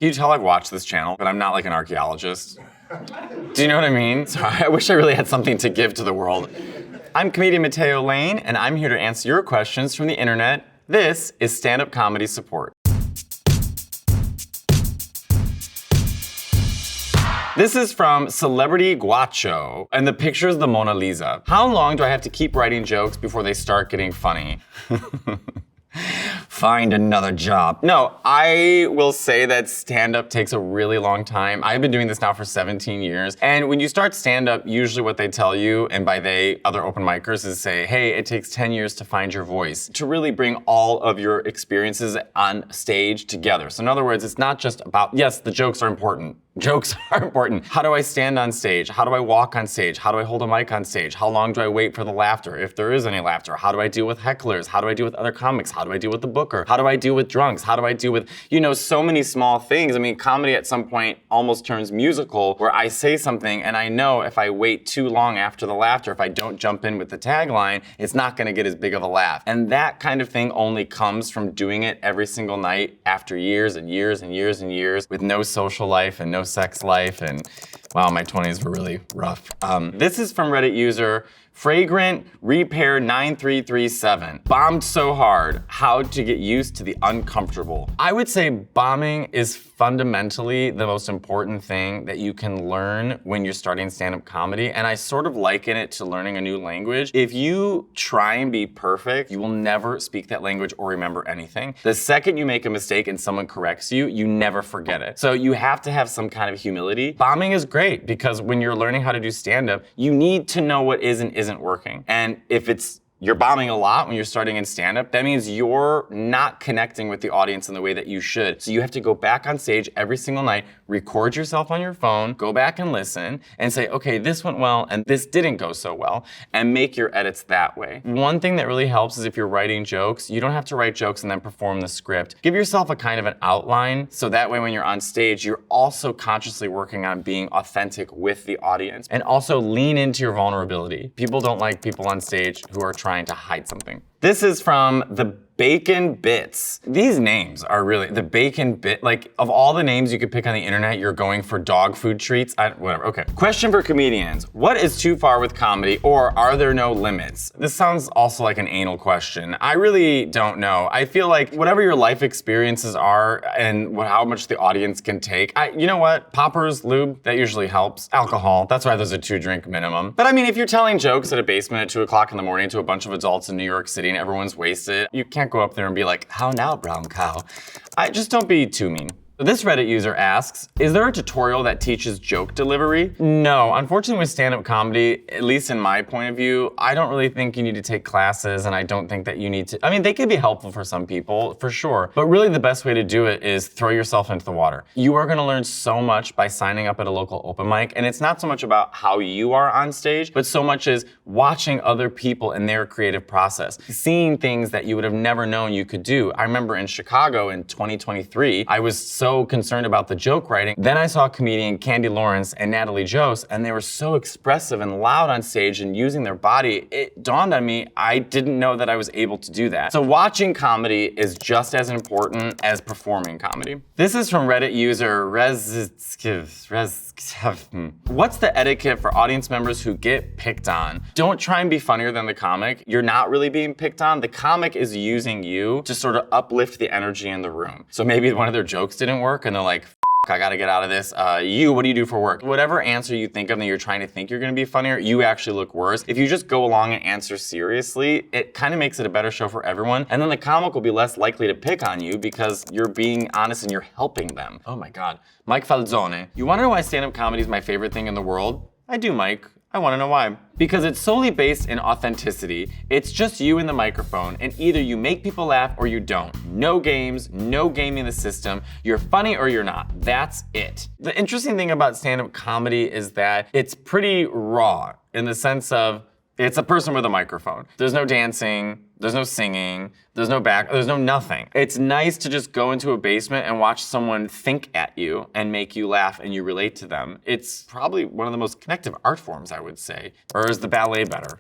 You tell I've watched this channel, but I'm not like an archaeologist. Do you know what I mean? Sorry, I wish I really had something to give to the world. I'm comedian Matteo Lane, and I'm here to answer your questions from the internet. This is stand-up comedy support. This is from Celebrity Guacho, and the picture is the Mona Lisa. How long do I have to keep writing jokes before they start getting funny? Find another job. No, I will say that stand-up takes a really long time. I've been doing this now for 17 years. And when you start stand-up, usually what they tell you, and by they, other open micers, is say, hey, it takes 10 years to find your voice, to really bring all of your experiences on stage together. So in other words, it's not just about, yes, the jokes are important. Jokes are important. How do I stand on stage? How do I walk on stage? How do I hold a mic on stage? How long do I wait for the laughter, if there is any laughter? How do I deal with hecklers? How do I deal with other comics? How do I deal with the booker? How do I deal with drunks? How do I deal with, so many small things. I mean, comedy at some point almost turns musical, where I say something and I know if I wait too long after the laughter, if I don't jump in with the tagline, it's not gonna get as big of a laugh. And that kind of thing only comes from doing it every single night after years and years and years and years with no social life and no sex life, and wow, my 20s were really rough. This is from Reddit user Fragrant Repair 9337. Bombed so hard, how to get used to the uncomfortable. I would say bombing is fundamentally the most important thing that you can learn when you're starting stand-up comedy, and I sort of liken it to learning a new language. If you try and be perfect, you will never speak that language or remember anything. The second you make a mistake and someone corrects you, you never forget it. So you have to have some kind of humility. Bombing is great because when you're learning how to do stand-up, you need to know what is and isn't working. And if you're bombing a lot when you're starting in stand-up, that means you're not connecting with the audience in the way that you should. So you have to go back on stage every single night, record yourself on your phone, go back and listen, and say, okay, this went well and this didn't go so well, and make your edits that way. One thing that really helps is if you're writing jokes, you don't have to write jokes and then perform the script. Give yourself a kind of an outline, so that way when you're on stage, you're also consciously working on being authentic with the audience. And also lean into your vulnerability. People don't like people on stage who are trying to hide something. This is from the Bacon Bits. These names are really, the Bacon Bit, like of all the names you could pick on the internet, you're going for dog food treats? Whatever, okay. Question for comedians. What is too far with comedy, or are there no limits? This sounds also like an anal question. I really don't know. I feel like whatever your life experiences are and how much the audience can take, you know what? Poppers, lube, that usually helps. Alcohol, that's why there's a 2-drink minimum. But I mean, if you're telling jokes at a basement at 2 o'clock in the morning to a bunch of adults in New York City and everyone's wasted, you can't go up there and be like, how now, brown cow? Just don't be too mean. This Reddit user asks, is there a tutorial that teaches joke delivery? No, unfortunately with stand-up comedy, at least in my point of view, I don't really think you need to take classes, and I don't think that you need to, I mean, they can be helpful for some people, for sure, but really the best way to do it is throw yourself into the water. You are gonna learn so much by signing up at a local open mic, and it's not so much about how you are on stage, but so much as watching other people in their creative process, seeing things that you would have never known you could do. I remember in Chicago in 2023, I was so concerned about the joke writing. Then I saw comedian Candy Lawrence and Natalie Jose, and they were so expressive and loud on stage and using their body. It dawned on me, I didn't know that I was able to do that. So watching comedy is just as important as performing comedy. This is from Reddit user What's the etiquette for audience members who get picked on? Don't try and be funnier than the comic. You're not really being picked on. The comic is using you to sort of uplift the energy in the room. So maybe one of their jokes didn't work and they're like, I gotta get out of this. What do you do for work? Whatever answer you think of that you're trying to think you're gonna be funnier, you actually look worse. If you just go along and answer seriously, it kind of makes it a better show for everyone. And then the comic will be less likely to pick on you because you're being honest and you're helping them. Oh my God. Mike Falzone. You wanna know why stand-up comedy is my favorite thing in the world? I do, Mike. I wanna know why. Because it's solely based in authenticity. It's just you and the microphone, and either you make people laugh or you don't. No games, no gaming the system. You're funny or you're not. That's it. The interesting thing about stand-up comedy is that it's pretty raw in the sense of it's a person with a microphone. There's no dancing, there's no singing, there's no nothing. It's nice to just go into a basement and watch someone think at you and make you laugh and you relate to them. It's probably one of the most connective art forms, I would say. Or is the ballet better?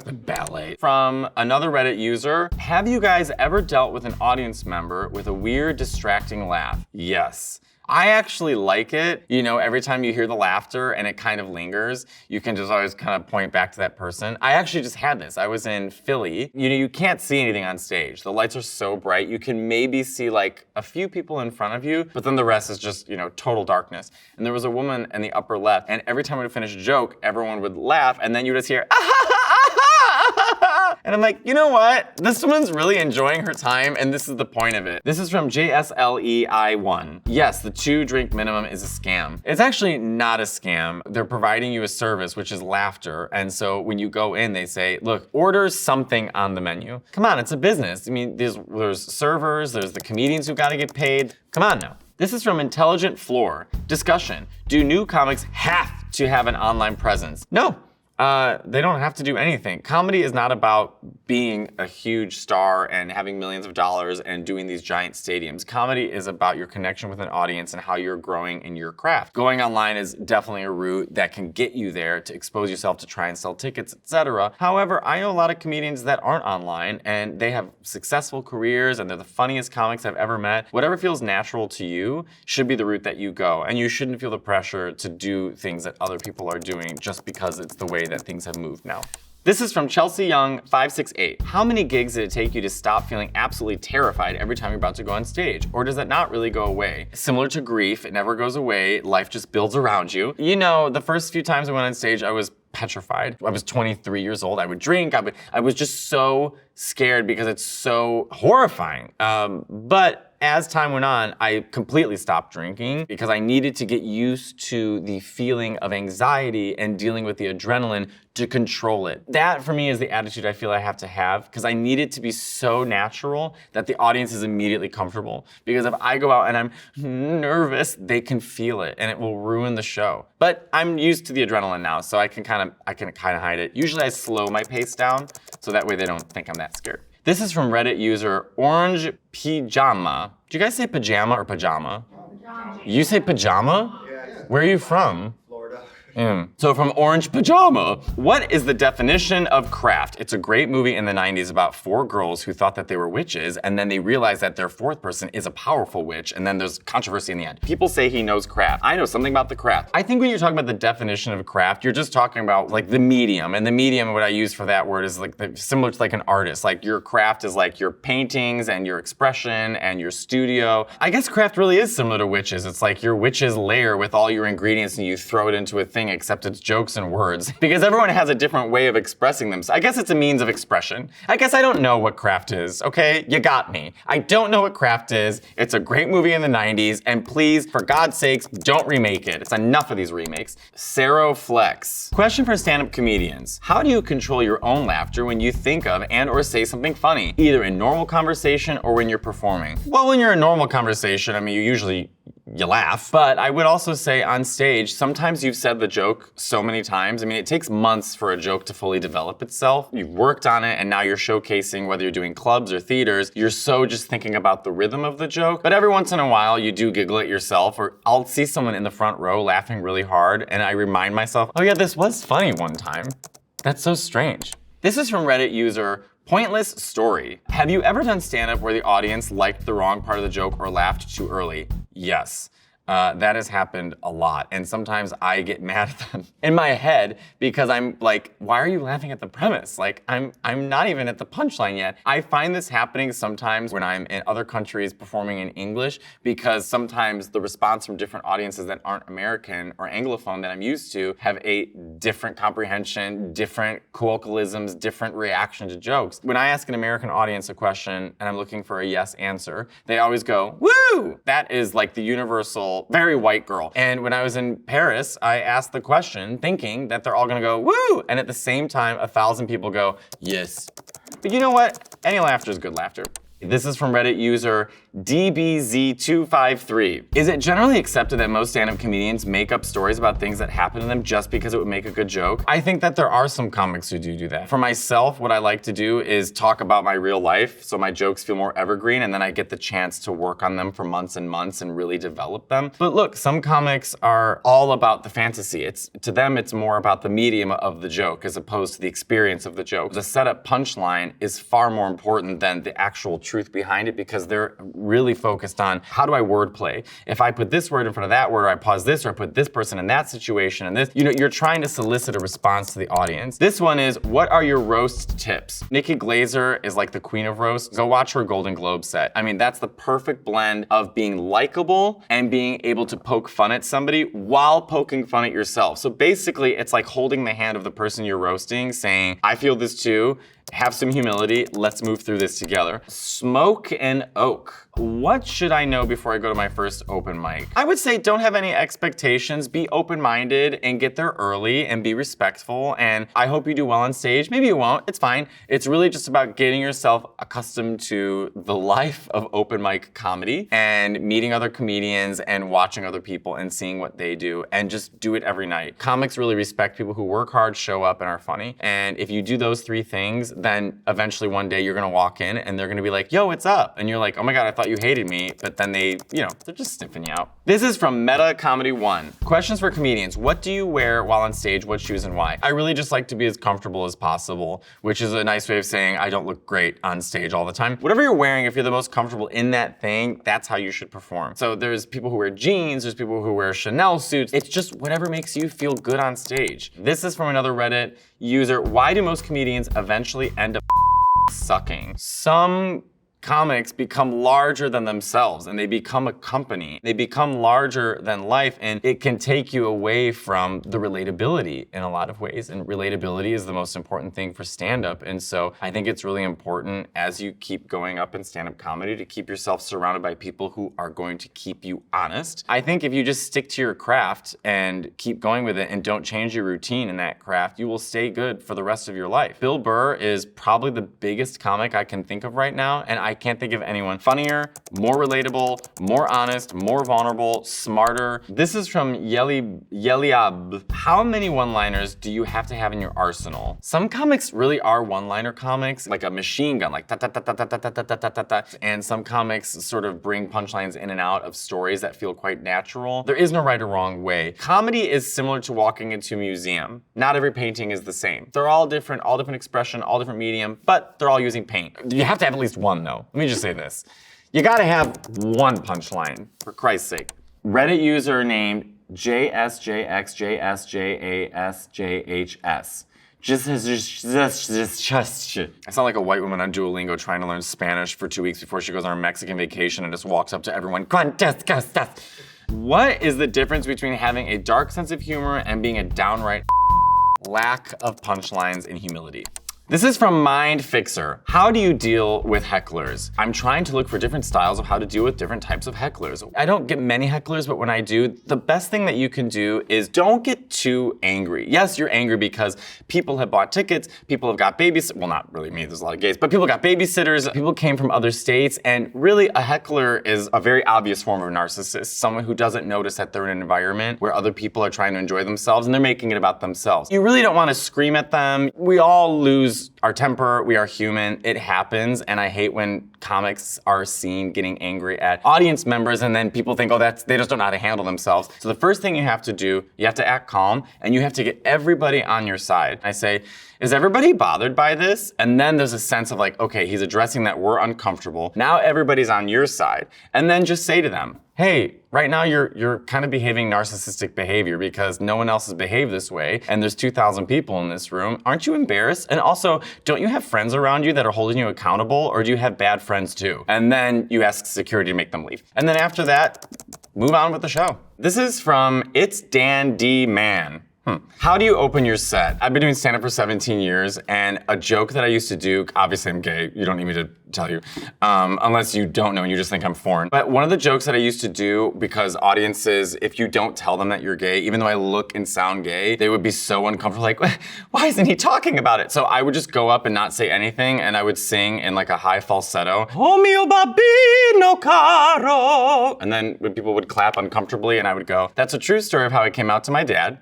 The ballet. From another Reddit user, have you guys ever dealt with an audience member with a weird, distracting laugh? Yes. I actually like it. You know, every time you hear the laughter and it kind of lingers, you can just always kind of point back to that person. I actually just had this. I was in Philly. You know, you can't see anything on stage. The lights are so bright. You can maybe see like a few people in front of you, but then the rest is just, you know, total darkness. And there was a woman in the upper left, and every time we would finish a joke, everyone would laugh, and then you would just hear, and I'm like, you know what? This woman's really enjoying her time, and this is the point of it. This is from JSLEI1. Yes, the 2-drink minimum is a scam. It's actually not a scam. They're providing you a service, which is laughter. And so when you go in, they say, look, order something on the menu. Come on, it's a business. I mean, there's servers, there's the comedians who gotta get paid. Come on now. This is from Intelligent Floor. Discussion. Do new comics have to have an online presence? No. They don't have to do anything. Comedy is not about being a huge star and having millions of dollars and doing these giant stadiums. Comedy is about your connection with an audience and how you're growing in your craft. Going online is definitely a route that can get you there to expose yourself to try and sell tickets, etc. However, I know a lot of comedians that aren't online and they have successful careers and they're the funniest comics I've ever met. Whatever feels natural to you should be the route that you go, and you shouldn't feel the pressure to do things that other people are doing just because it's the way that things have moved now. This is from Chelsea Young 568. How many gigs did it take you to stop feeling absolutely terrified every time you're about to go on stage? Or does that not really go away? Similar to grief, it never goes away. Life just builds around you. You know, the first few times I went on stage, I was petrified. I was 23 years old. I would drink. I was just so scared because it's so horrifying. But as time went on, I completely stopped drinking because I needed to get used to the feeling of anxiety and dealing with the adrenaline to control it. That for me is the attitude I feel I have to have, because I need it to be so natural that the audience is immediately comfortable. Because if I go out and I'm nervous, they can feel it and it will ruin the show. But I'm used to the adrenaline now, so I can kind of hide it. Usually I slow my pace down so that way they don't think I'm that scared. This is from Reddit user Orange Pajama. Do you guys say pajama or pajama? Pajama. You say pajama? Yeah. Where are you from? Florida. So from Orange Pajama, what is the definition of craft? It's a great movie in the 90s about 4 girls who thought that they were witches, and then they realized that their 4th person is a powerful witch, and then there's controversy in the end. People say he knows craft. I know something about the craft. I think when you're talking about the definition of craft, you're just talking about like the medium, and the medium, what I use for that word is like similar to like an artist. Like your craft is like your paintings and your expression and your studio. I guess craft really is similar to witches. It's like your witch's lair with all your ingredients and you throw it into a thing, except it's jokes and words. Because everyone has a different way of expressing themselves. I guess it's a means of expression. I guess I don't know what craft is, okay? You got me. I don't know what craft is. It's a great movie in the 90s, and please, for God's sakes, don't remake it. It's enough of these remakes. Saro Flex. Question for stand-up comedians. How do you control your own laughter when you think of and or say something funny, either in normal conversation or when you're performing? Well, when you're in normal conversation, I mean, you laugh. But I would also say on stage, sometimes you've said the joke so many times. I mean, it takes months for a joke to fully develop itself. You've worked on it and now you're showcasing, whether you're doing clubs or theaters, you're so just thinking about the rhythm of the joke. But every once in a while you do giggle at yourself, or I'll see someone in the front row laughing really hard and I remind myself, oh yeah, this was funny one time. That's so strange. This is from Reddit user Pointless Story. Have you ever done stand-up where the audience liked the wrong part of the joke or laughed too early? Yes. That has happened a lot, and sometimes I get mad at them in my head because I'm like, why are you laughing at the premise? Like, I'm not even at the punchline yet. I find this happening sometimes when I'm in other countries performing in English, because sometimes the response from different audiences that aren't American or Anglophone that I'm used to have a different comprehension, different colloquialisms, different reaction to jokes. When I ask an American audience a question and I'm looking for a yes answer, they always go, woo! That is like the universal, very white girl. And when I was in Paris, I asked the question thinking that they're all gonna go, woo! And at the same time, 1,000 people go, yes. But you know what? Any laughter is good laughter. This is from Reddit user DBZ253. Is it generally accepted that most stand-up comedians make up stories about things that happen to them just because it would make a good joke? I think that there are some comics who do that. For myself, what I like to do is talk about my real life, so my jokes feel more evergreen, and then I get the chance to work on them for months and months and really develop them. But look, some comics are all about the fantasy. To them, it's more about the medium of the joke as opposed to the experience of the joke. The setup punchline is far more important than the actual truth behind it because they're really focused on how do I wordplay? If I put this word in front of that word, or I pause this, or I put this person in that situation, and this, you're trying to solicit a response to the audience. This one is, what are your roast tips? Nikki Glaser is like the queen of roasts. Go watch her Golden Globe set. I mean, that's the perfect blend of being likable and being able to poke fun at somebody while poking fun at yourself. So basically, it's like holding the hand of the person you're roasting, saying, I feel this too. Have some humility, let's move through this together. Smoke and Oak. What should I know before I go to my first open mic? I would say don't have any expectations, be open-minded and get there early and be respectful, and I hope you do well on stage. Maybe you won't, it's fine. It's really just about getting yourself accustomed to the life of open mic comedy and meeting other comedians and watching other people and seeing what they do, and just do it every night. Comics really respect people who work hard, show up, and are funny, and if you do those three things, then eventually one day you're gonna walk in and they're gonna be like, yo, what's up? And you're like, oh my God, I thought you hated me, but then they're just sniffing you out. This is from Meta Comedy 1. Questions for comedians. What do you wear while on stage? What shoes and why? I really just like to be as comfortable as possible, which is a nice way of saying I don't look great on stage all the time. Whatever you're wearing, if you're the most comfortable in that thing, that's how you should perform. So there's people who wear jeans, there's people who wear Chanel suits. It's just whatever makes you feel good on stage. This is from another Reddit user. Why do most comedians eventually end up sucking? Some comics become larger than themselves and they become a company. They become larger than life, and it can take you away from the relatability in a lot of ways. And relatability is the most important thing for stand-up. And so I think it's really important as you keep going up in stand-up comedy to keep yourself surrounded by people who are going to keep you honest. I think if you just stick to your craft and keep going with it and don't change your routine in that craft, you will stay good for the rest of your life. Bill Burr is probably the biggest comic I can think of right now, and I can't think of anyone funnier, more relatable, more honest, more vulnerable, smarter. This is from Yeliab. How many one-liners do you have to have in your arsenal? Some comics really are one-liner comics, like a machine gun, like ta ta ta ta ta ta ta ta ta ta ta. And some comics sort of bring punchlines in and out of stories that feel quite natural. There is no right or wrong way. Comedy is similar to walking into a museum. Not every painting is the same. They're all different expression, all different medium, but they're all using paint. You have to have at least one though. Let me just say this. You gotta have one punchline, for Christ's sake. Reddit user named JSJXJSJASJHS. I sound like a white woman on Duolingo trying to learn Spanish for 2 weeks before she goes on her Mexican vacation and just walks up to everyone. What is the difference between having a dark sense of humor and being a downright lack of punchlines and humility? This is from Mind Fixer. How do you deal with hecklers? I'm trying to look for different styles of how to deal with different types of hecklers. I don't get many hecklers, but when I do, the best thing that you can do is don't get too angry. Yes, you're angry because people have bought tickets, people have got babies, well, not really me, there's a lot of gays, but people got babysitters, people came from other states, and really a heckler is a very obvious form of narcissist, someone who doesn't notice that they're in an environment where other people are trying to enjoy themselves and they're making it about themselves. You really don't want to scream at them. We all lose our temper, we are human, it happens, and I hate when comics are seen getting angry at audience members and then people think, oh, they just don't know how to handle themselves. So the first thing you have to do, you have to act calm and you have to get everybody on your side. I say, is everybody bothered by this? And then there's a sense of like, okay, he's addressing that we're uncomfortable. Now everybody's on your side. And then just say to them, hey, right now you're kind of behaving narcissistic behavior because no one else has behaved this way and there's 2,000 people in this room. Aren't you embarrassed? And also, don't you have friends around you that are holding you accountable, or do you have bad friends too? And then you ask security to make them leave. And then after that, move on with the show. This is from It's Dan D. Man. How do you open your set? I've been doing stand-up for 17 years, and a joke that I used to do, obviously I'm gay, you don't need me to tell you, unless you don't know and you just think I'm foreign. But one of the jokes that I used to do, because audiences, if you don't tell them that you're gay, even though I look and sound gay, they would be so uncomfortable, like, why isn't he talking about it? So I would just go up and not say anything, and I would sing in like a high falsetto, "Oh mio bambino caro," and then when people would clap uncomfortably, and I would go, "That's a true story of how I came out to my dad."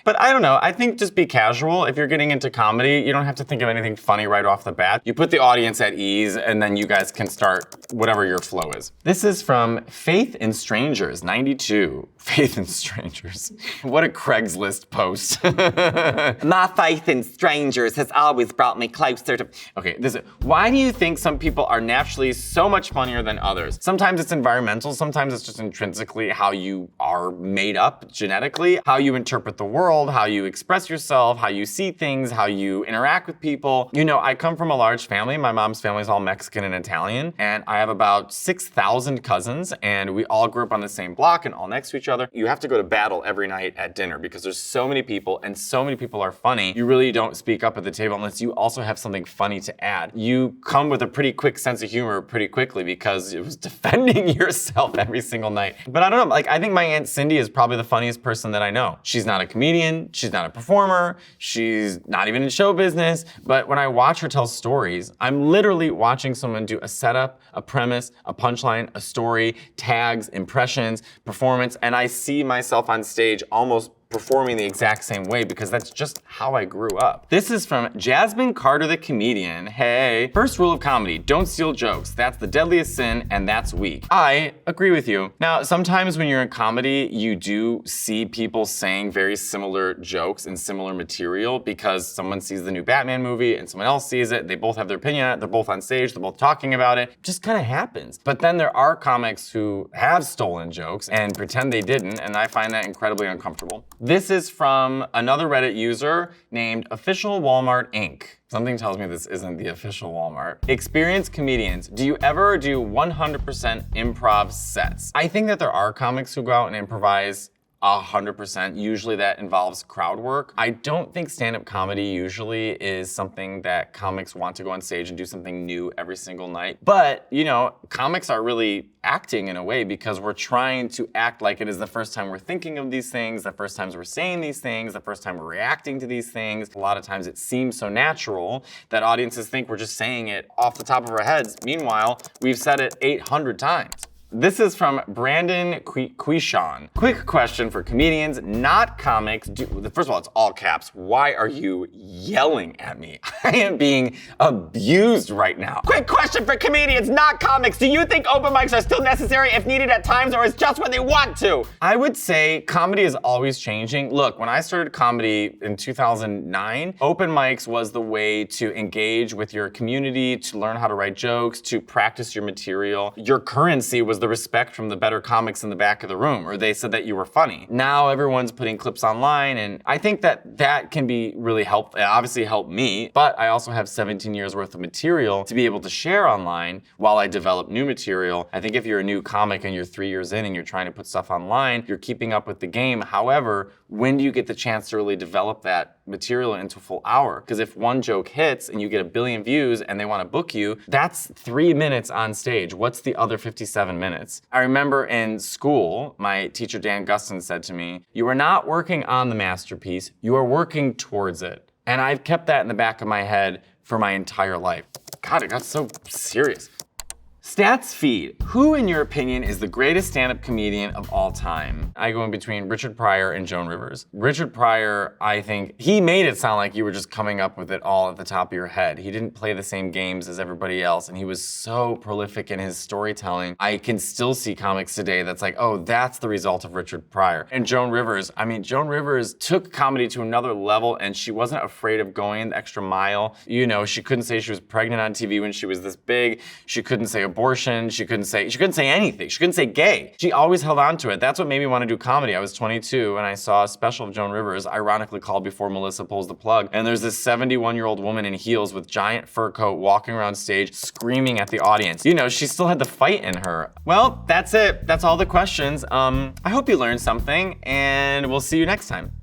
But I don't know, I think just be casual. If you're getting into comedy, you don't have to think of anything funny right off the bat. You put the audience at ease, and then you guys can start whatever your flow is. This is from Faith in Strangers, 92. Faith in Strangers. What a Craigslist post. My faith in strangers has always brought me closer to... Okay, why do you think some people are naturally so much funnier than others? Sometimes it's environmental, sometimes it's just intrinsically how you are made up genetically, how you interpret the world, how you express yourself, how you see things, how you interact with people. You know, I come from a large family. My mom's family is all Mexican and Italian, and I have about 6,000 cousins, and we all grew up on the same block and all next to each other. You have to go to battle every night at dinner because there's so many people and so many people are funny. You really don't speak up at the table unless you also have something funny to add. You come with a pretty quick sense of humor pretty quickly because it was defending yourself every single night. But I don't know, like I think my Aunt Cindy is probably the funniest person that I know. She's not a comedian, she's not a performer, she's not even in show business, but when I watch her tell stories, I'm literally watching someone do a setup, a premise, a punchline, a story, tags, impressions, performance, and I see myself on stage almost performing the exact same way because that's just how I grew up. This is from Jasmine Carter the comedian. Hey, first rule of comedy, don't steal jokes. That's the deadliest sin and that's weak. I agree with you. Now, sometimes when you're in comedy, you do see people saying very similar jokes and similar material because someone sees the new Batman movie and someone else sees it. They both have their opinion on it. They're both on stage. They're both talking about it. It just kind of happens. But then there are comics who have stolen jokes and pretend they didn't, and I find that incredibly uncomfortable. This is from another Reddit user named Official Walmart Inc. Something tells me this isn't the official Walmart. Experienced comedians, do you ever do 100% improv sets? I think that there are comics who go out and improvise 100%. Usually that involves crowd work. I don't think stand-up comedy usually is something that comics want to go on stage and do something new every single night. But, you know, comics are really acting in a way because we're trying to act like it is the first time we're thinking of these things, the first times we're saying these things, the first time we're reacting to these things. A lot of times it seems so natural that audiences think we're just saying it off the top of our heads. Meanwhile, we've said it 800 times. This is from Brandon Quishon. Quick question for comedians, not comics. First of all, it's all caps. Why are you yelling at me? I am being abused right now. Quick question for comedians, not comics. Do you think open mics are still necessary if needed at times, or is just when they want to? I would say comedy is always changing. Look, when I started comedy in 2009, open mics was the way to engage with your community, to learn how to write jokes, to practice your material. Your currency was the respect from the better comics in the back of the room, or they said that you were funny. Now everyone's putting clips online, and I think that that can be really helpful. It obviously helped me, but I also have 17 years worth of material to be able to share online while I develop new material. I think if you're a new comic and you're 3 years in and you're trying to put stuff online, you're keeping up with the game. However, when do you get the chance to really develop that material into a full hour? Because if one joke hits and you get 1 billion views and they want to book you, that's 3 minutes on stage. What's the other 57 minutes? I remember in school, my teacher Dan Gustin said to me, "You are not working on the masterpiece, you are working towards it." And I've kept that in the back of my head for my entire life. God, it got so serious. Stats feed. Who, in your opinion, is the greatest stand-up comedian of all time? I go in between Richard Pryor and Joan Rivers. Richard Pryor, I think, he made it sound like you were just coming up with it all at the top of your head. He didn't play the same games as everybody else, and he was so prolific in his storytelling. I can still see comics today that's like, oh, that's the result of Richard Pryor. And Joan Rivers, I mean, Joan Rivers took comedy to another level, and she wasn't afraid of going the extra mile. You know, she couldn't say she was pregnant on TV when she was this big. She couldn't say abortion. She couldn't say anything. She couldn't say gay. She always held on to it. That's what made me want to do comedy. I was 22 and I saw a special of Joan Rivers, ironically called Before Melissa Pulls the Plug. And there's this 71-year-old woman in heels with giant fur coat walking around stage screaming at the audience. You know, she still had the fight in her. Well, that's it. That's all the questions. I hope you learned something and we'll see you next time.